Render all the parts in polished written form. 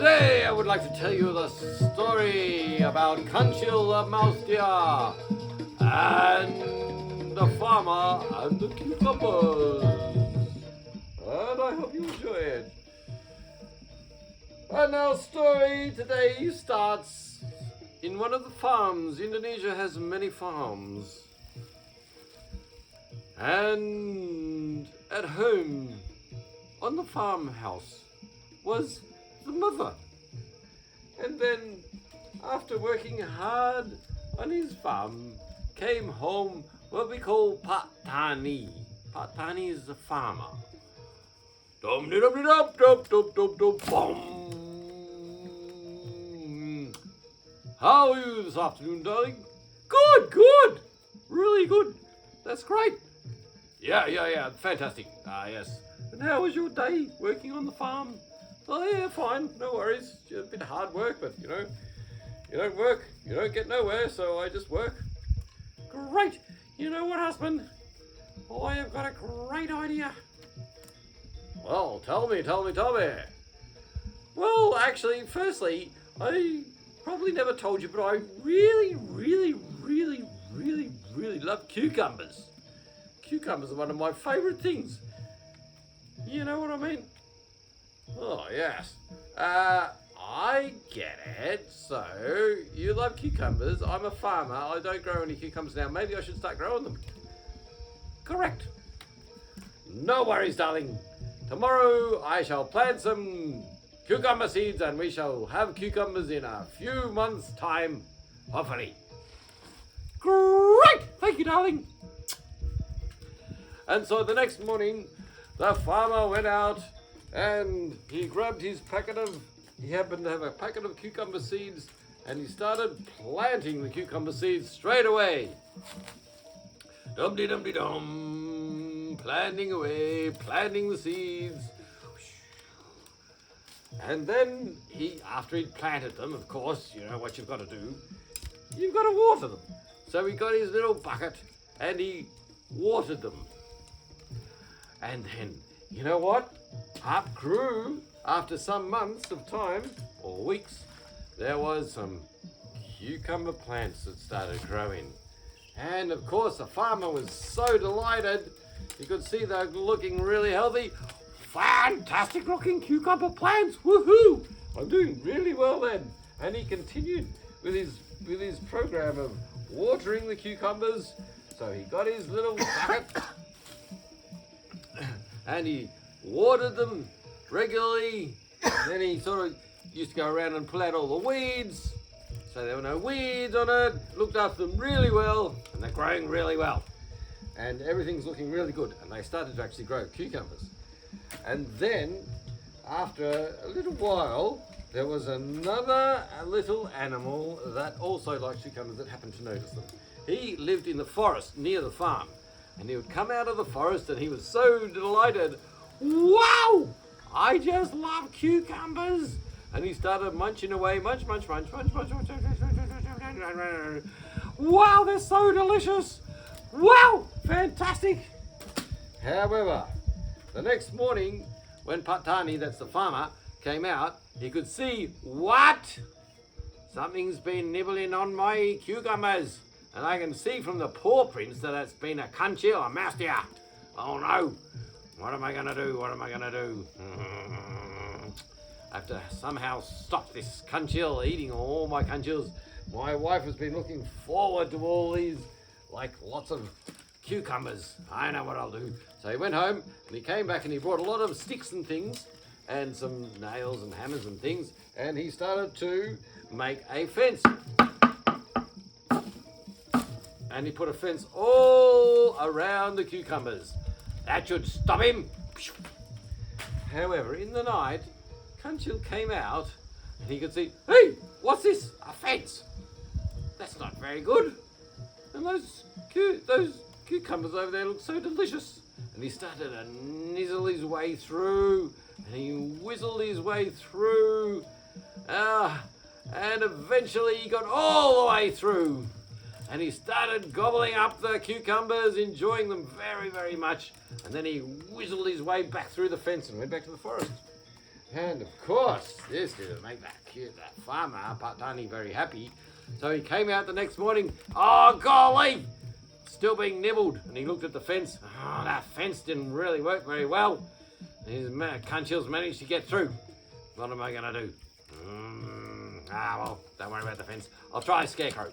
Today I would like to tell you the story about Kancil the mouse deer and the farmer and the cucumbers. And I hope you enjoy it. And our story today starts in one of the farms. Indonesia has many farms. And at home, on the farmhouse, was the mother. And then, after working hard on his farm, came home what we call Patani. Patani is the farmer. Dum de dum de dum dum dum dum dum bum. How are you this afternoon, darling? Good. Really good. That's great. Yeah. Fantastic. Yes. And how was your day working on the farm? Oh, yeah, fine. No worries. It's a bit of hard work, but, you don't work, you don't get nowhere, so I just work. Great. You know what, husband? I have got a great idea. Well, tell me. Well, actually, firstly, I probably never told you, but I really love cucumbers. Cucumbers are one of my favourite things. You know what I mean? Oh, yes. I get it. So, you love cucumbers. I'm a farmer. I don't grow any cucumbers now. Maybe I should start growing them. Correct. No worries, darling. Tomorrow I shall plant some cucumber seeds and we shall have cucumbers in a few months' time, hopefully. Great! Thank you, darling. And so the next morning, the farmer went out and he grabbed he happened to have a packet of cucumber seeds and he started planting the cucumber seeds straight away. Dum-de-dum-de-dum, planting away, planting the seeds. And then after he'd planted them, of course, you know what you've got to do. You've got to water them. So he got his little bucket and he watered them. And then, you know what? Up grew, after some months of time, or weeks, there was some cucumber plants that started growing. And of course, the farmer was so delighted. You could see they're looking really healthy. Fantastic looking cucumber plants, woohoo! I'm doing really well then. And he continued with his program of watering the cucumbers. So he got his little bucket and he watered them regularly. Then he sort of used to go around and pull out all the weeds, so there were no weeds on it. Looked after them really well, and they're growing really well. And everything's looking really good, and they started to actually grow cucumbers. And then, after a little while, there was another little animal that also liked cucumbers that happened to notice them. He lived in the forest near the farm, and he would come out of the forest and he was so delighted. Wow! I just love cucumbers! And he started munching away, munch. Wow, they're so delicious! Wow, fantastic! However, the next morning, when Patani, that's the farmer, came out, he could see, what? Something's been nibbling on my cucumbers. And I can see from the paw prints that it's been a Kancil, a mouse deer. Oh no! What am I gonna do? I have to somehow stop this Kancil eating all my Kancils. My wife has been looking forward to all these, like lots of cucumbers. I know what I'll do. So he went home and he came back and he brought a lot of sticks and things and some nails and hammers and things, and he started to make a fence. And he put a fence all around the cucumbers. That should stop him. However, in the night, Kancil came out and he could see, hey, what's this? A fence. That's not very good. And those cucumbers over there look so delicious. And he started to nizzle his way through, and he whizzled his way through, and eventually he got all the way through. And he started gobbling up the cucumbers, enjoying them very, very much. And then he whizzled his way back through the fence and went back to the forest. And of course, this didn't make that farmer, Patani, very happy. So he came out the next morning. Oh, golly! Still being nibbled. And he looked at the fence. Oh, that fence didn't really work very well. His Kancil's managed to get through. What am I going to do? Well, don't worry about the fence. I'll try a scarecrow.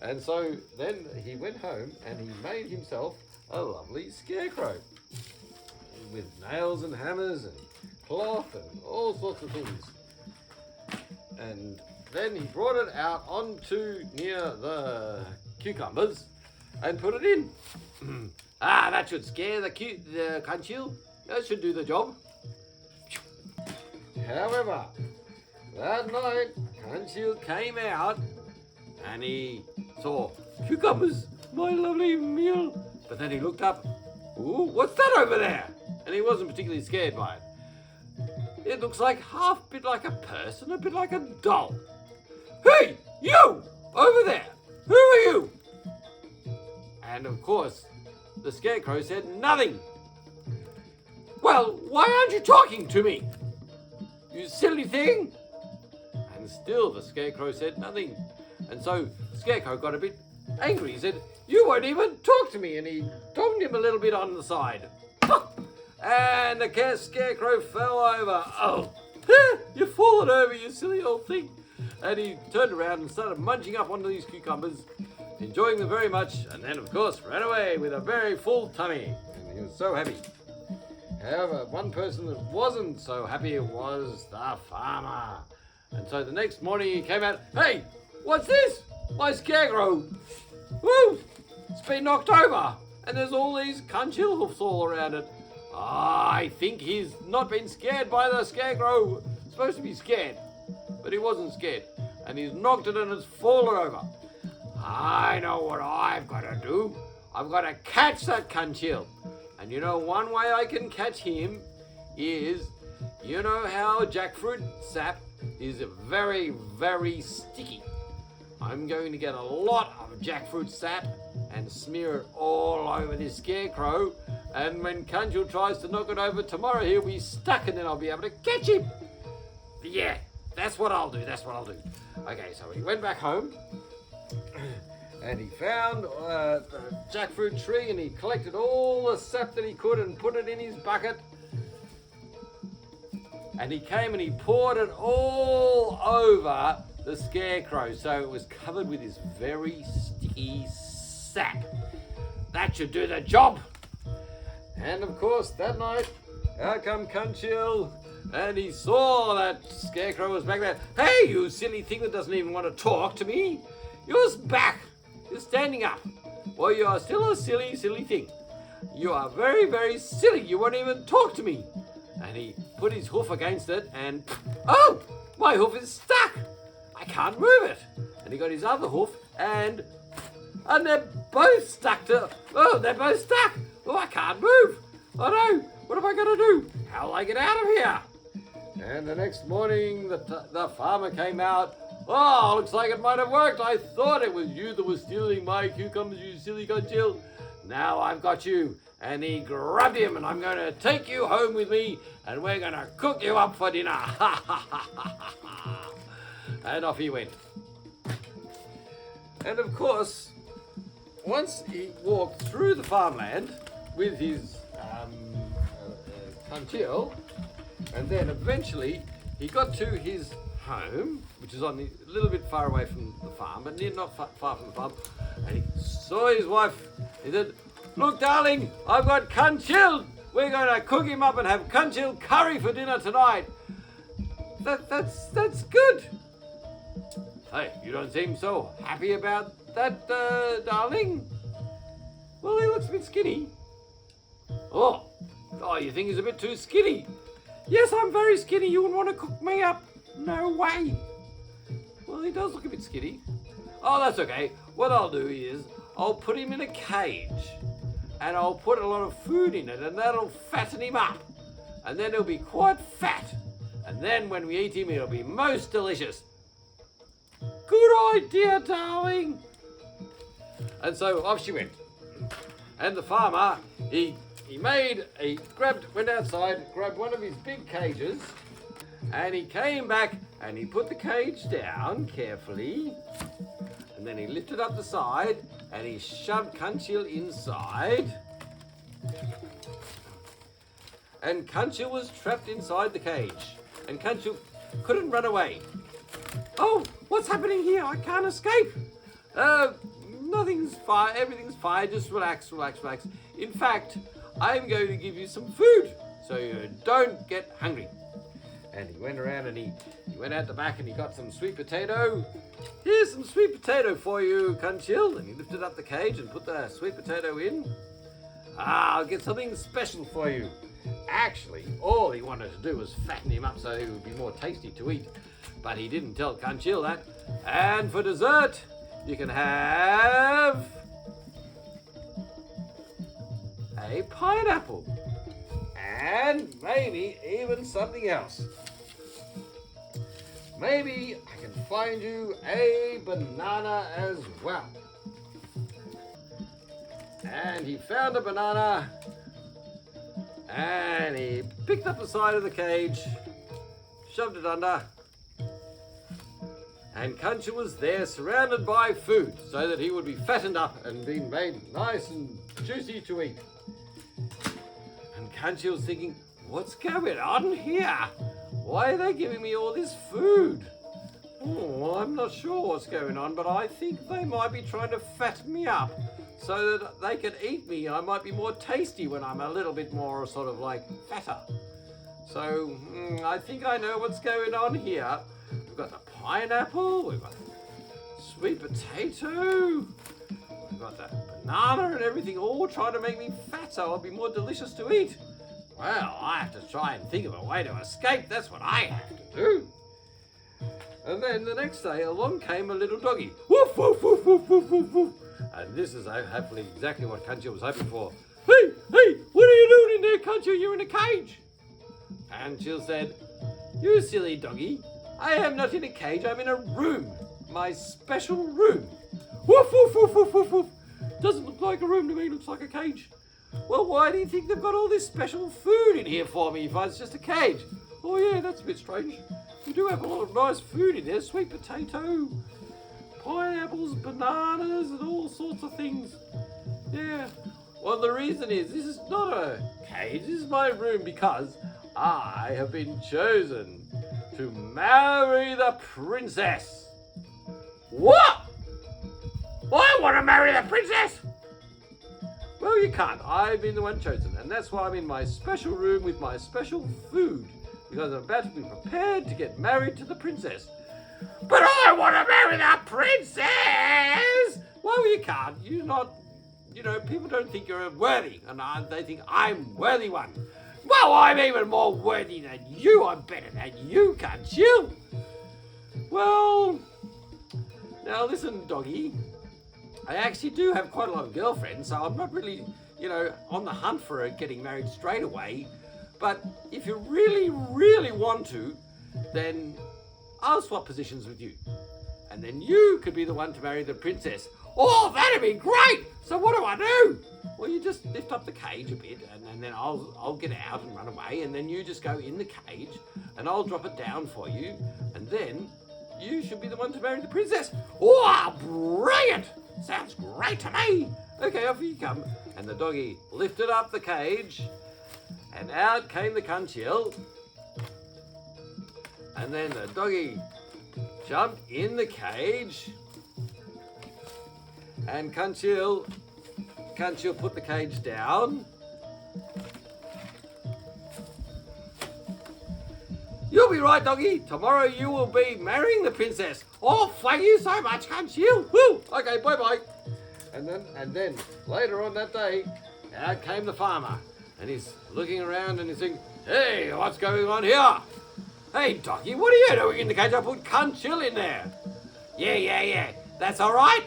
And so then he went home and he made himself a lovely scarecrow with nails and hammers and cloth and all sorts of things. And then he brought it out onto near the cucumbers and put it in. That should scare the Kancil. That should do the job. However, that night, Kancil came out and he saw cucumbers, my lovely meal. But then he looked up. Ooh, what's that over there? And he wasn't particularly scared by it. It looks like half a bit like a person, a bit like a doll. Hey, you! Over there! Who are you? And of course, the scarecrow said nothing. Well, why aren't you talking to me? You silly thing! And still the scarecrow said nothing. And so the scarecrow got a bit angry. He said, you won't even talk to me. And he donged him a little bit on the side. And the scarecrow fell over. Oh, you've fallen over, you silly old thing. And he turned around and started munching up onto these cucumbers, enjoying them very much, and then, of course, ran away with a very full tummy. And he was so happy. However, one person that wasn't so happy was the farmer. And so the next morning he came out, hey, what's this? My scarecrow. Woo! It's been knocked over. And there's all these Kancil hoofs all around it. I think he's not been scared by the scarecrow. Supposed to be scared, but he wasn't scared. And he's knocked it and it's fallen over. I know what I've got to do. I've got to catch that Kancil. And you know one way I can catch him is, you know how jackfruit sap is very, very sticky. I'm going to get a lot of jackfruit sap and smear it all over this scarecrow. And when Kancil tries to knock it over tomorrow, he'll be stuck and then I'll be able to catch him. Yeah, that's what I'll do. Okay, so he went back home and he found the jackfruit tree and he collected all the sap that he could and put it in his bucket. And he came and he poured it all over the scarecrow, so it was covered with this very sticky sap. That should do the job. And of course, that night, out come Kancil, and he saw that scarecrow was back there. Hey, you silly thing that doesn't even want to talk to me. You're back. You're standing up. Well, you are still a silly, silly thing. You are very, very silly. You won't even talk to me. And he put his hoof against it and, oh, my hoof is stuck. I can't move it. And he got his other hoof and they're both stuck they're both stuck. Oh, I can't move. Oh no, what am I going to do? How will I get out of here? And the next morning, the farmer came out. Oh, looks like it might have worked. I thought it was you that was stealing my cucumbers, you silly Kancil. Now I've got you. And he grabbed him, and I'm going to take you home with me, and we're going to cook you up for dinner. And off he went. And of course, once he walked through the farmland with his Kancil, and then eventually he got to his home, which is on a little bit far away from the farm, but not far from the farm, and he saw his wife. He said, look, darling, I've got Kancil. We're going to cook him up and have Kancil curry for dinner tonight. That's good. Hey, you don't seem so happy about that, darling. Well, he looks a bit skinny. Oh, you think he's a bit too skinny? Yes, I'm very skinny. You wouldn't want to cook me up. No way. Well, he does look a bit skinny. Oh, that's okay. What I'll do is I'll put him in a cage and I'll put a lot of food in it and that'll fatten him up. And then he'll be quite fat. And then when we eat him, it'll be most delicious. Good idea, darling. And so off she went. And the farmer, went outside, grabbed one of his big cages, And he came back and he put the cage down carefully. And then he lifted up the side and he shoved Kancil inside. And Kancil was trapped inside the cage. And Kancil couldn't run away. Oh, what's happening here? I can't escape. Nothing's fine. Everything's fine. Just relax, relax, relax. In fact, I'm going to give you some food so you don't get hungry. And he went around and he went out the back and he got some sweet potato. Here's some sweet potato for you, Kancil. And he lifted up the cage and put the sweet potato in. I'll get something special for you. Actually, all he wanted to do was fatten him up so he would be more tasty to eat. But he didn't tell Kancil that. And for dessert, you can have a pineapple. And maybe even something else. Maybe I can find you a banana as well. And he found a banana and he picked up the side of the cage, shoved it under, and Kancil was there surrounded by food so that he would be fattened up and being made nice and juicy to eat. And Kancil was thinking, what's going on here? Why are they giving me all this food? Oh, I'm not sure what's going on, but I think they might be trying to fatten me up so that they can eat me. I might be more tasty when I'm a little bit more sort of like fatter. So I think I know what's going on here. We've got the pineapple, we've got the sweet potato, we've got the banana and everything, all trying to make me fat so I'll be more delicious to eat. Well, I have to try and think of a way to escape. That's what I have to do. And then the next day along came a little doggy. Woof, woof, woof, woof, woof, woof, woof. And this is hopefully exactly what Kancil was hoping for. Hey, what are you doing in there, Kancil? You're in a cage. Kancil said, you silly doggy. I am not in a cage, I'm in a room. My special room. Woof, woof, woof, woof, woof, woof. Doesn't look like a room to me, looks like a cage. Well, why do you think they've got all this special food in here for me if it's just a cage? Oh yeah, that's a bit strange. We do have a lot of nice food in there. Sweet potato, pineapples, bananas, and all sorts of things. Yeah. Well, the reason is this is not a cage. This is my room because I have been chosen to marry the princess. What? I want to marry the princess. Well, you can't. I've been the one chosen, and that's why I'm in my special room with my special food, because I'm about to be prepared to get married to the princess. But I want to marry the princess! Well, you can't. You're not, people don't think you're worthy, and they think I'm worthy one. Well, I'm even more worthy than you. I'm better than you, Kancil. Well, now listen, doggy. I actually do have quite a lot of girlfriends, so I'm not really, on the hunt for getting married straight away. But if you really, really want to, then I'll swap positions with you. And then you could be the one to marry the princess. Oh, that'd be great! So what do I do? Well, you just lift up the cage a bit, and then I'll get out and run away, and then you just go in the cage, and I'll drop it down for you, and then you should be the one to marry the princess. Oh, brilliant! Sounds great to me. Okay, off you come. And the doggy lifted up the cage, and out came the Kancil. And then the doggy jumped in the cage, and Kancil put the cage down. You'll be right, doggy. Tomorrow you will be marrying the princess. Oh, thank you so much, Kancil. Woo! Okay, bye-bye. And then later on that day, out came the farmer, and he's looking around and he's thinking, hey, what's going on here? Hey, doggy, what are you doing in the cage? I put Kancil in there. Yeah. That's all right.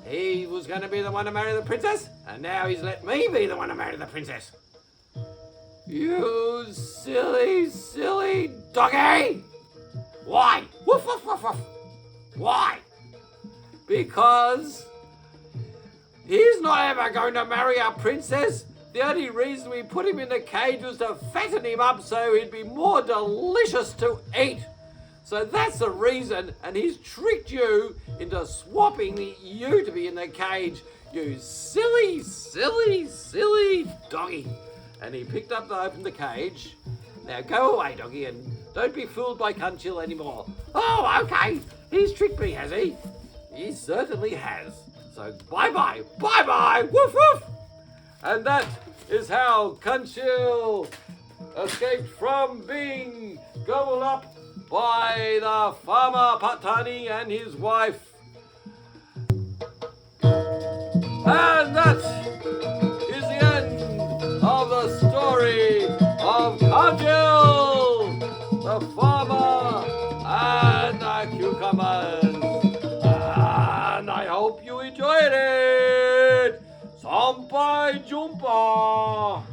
He was going to be the one to marry the princess, and now he's let me be the one to marry the princess. You silly, silly doggy! Why? Woof, woof, woof, woof. Why? Because he's not ever going to marry a princess The only reason we put him in the cage was to fatten him up so he'd be more delicious to eat. So that's the reason, and he's tricked you into swapping you to be in the cage. You silly, silly, silly doggy. And he picked up and opened the cage. Now go away, doggy, and don't be fooled by Kancil anymore. Oh, okay. He's tricked me, has he? He certainly has. So bye-bye, bye-bye, woof woof. And that is how Kancil escaped from being gobbled up by the farmer Patani and his wife. And that is the end of the story of Kancil, the farmer, and the cucumbers. And I hope you enjoyed it. Sampai jumpa.